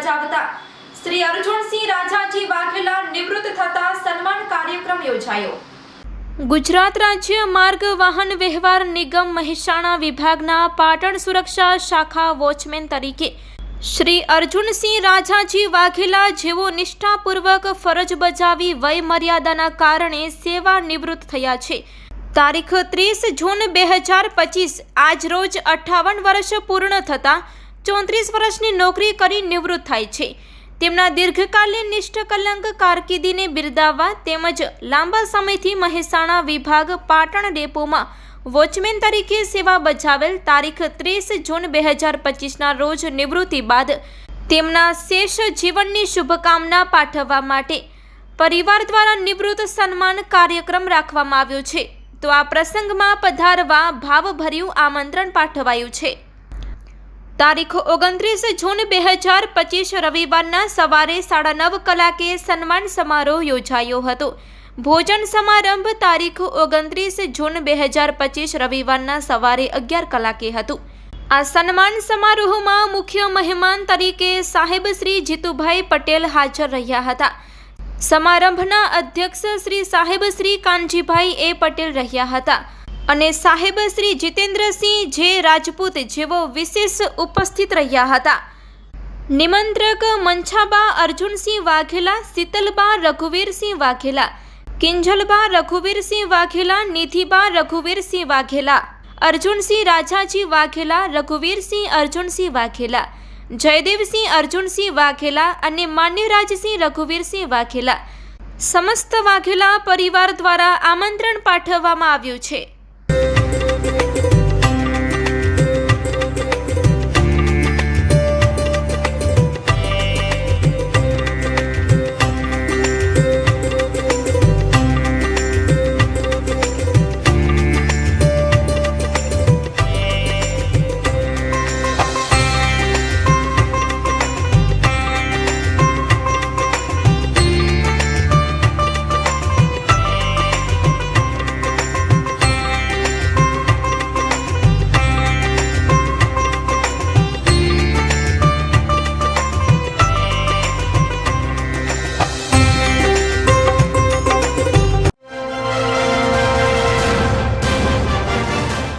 બજાવતા શ્રી અર્જુનસિંહ રાજાજી વાઘેલા નિવૃત્ત થતા સન્માન કાર્યક્રમ યોજાયો। ગુજરાત રાજ્ય માર્ગ વાહન વ્યવહાર નિગમ મહેસાણા વિભાગના પાટણ સુરક્ષા શાખા વોચમેન તરીકે શ્રી અર્જુનસિંહ રાજાજી વાઘેલા જેઓ નિષ્ઠાપૂર્વક ફરજ બજાવી વય મર્યાદાના કારણે સેવા નિવૃત્ત થયા છે। તારીખ 30 જૂન 2025 આજ રોજ 58 વર્ષ પૂર્ણ થતાં 34 વર્ષની નોકરી કરી નિવૃત્ત થાય છે। તેમના દીર્ઘકાલીન નિષ્ઠકલંક કારકિર્દીને બિરદાવવા તેમજ લાંબા સમયથી મહેસાણા વિભાગ પાટણ ડેપોમાં વોચમેન તરીકે સેવા બજાવેલ તારીખ 30 જૂન 2025ના રોજ નિવૃત્તિ બાદ તેમના શેષ જીવનની શુભકામના પાઠવવા માટે પરિવાર દ્વારા નિવૃત્ત સન્માન કાર્યક્રમ રાખવામાં આવ્યો છે। તો આ પ્રસંગમાં પધારવા ભાવભર્યું આમંત્રણ પાઠવાયું છે। તારીખ 29 જૂન 2025 રવિવારના સવારે 9:30 કલાકે સન્માન સમારોહ યોજાયો હતો। ભોજન સમારંભ તારીખ 29 જૂન 2025 રવિવારના સવારે 11 કલાકે હતું। આ સન્માન સમારોહમાં મુખ્ય મહેમાન તરીકે સાહેબ શ્રી જીતુભાઈ પટેલ હાજર રહ્યા હતા। સમારંભના અધ્યક્ષ શ્રી સાહેબ શ્રી કાનજીભાઈ એ પટેલ રહ્યા હતા અને સાહેબ શ્રી જીતેન્દ્રસિંહ જે રાજપૂત જેવો વિશેષ ઉપસ્થિત રહ્યા હતા। નિમંત્રક મંછાબા અર્જુનસિંહ વાઘેલા, શીતલબા રઘુવીરસિંહ વાઘેલા, કિંજલબા રઘુવીરસિંહ વાઘેલા, નિધિબા રઘુવીરસિંહ વાઘેલા, અર્જુનસિંહ રાજાજી વાઘેલા, રઘુવીરસિંહ અર્જુનસિંહ વાઘેલા, જયદેવસિંહ અર્જુનસિંહ વાઘેલા અને માન્યરાજસિંહ રઘુવીરસિંહ વાઘેલા સમસ્ત વાઘેલા પરિવાર દ્વારા આમંત્રણ પાઠવવામાં આવ્યું છે।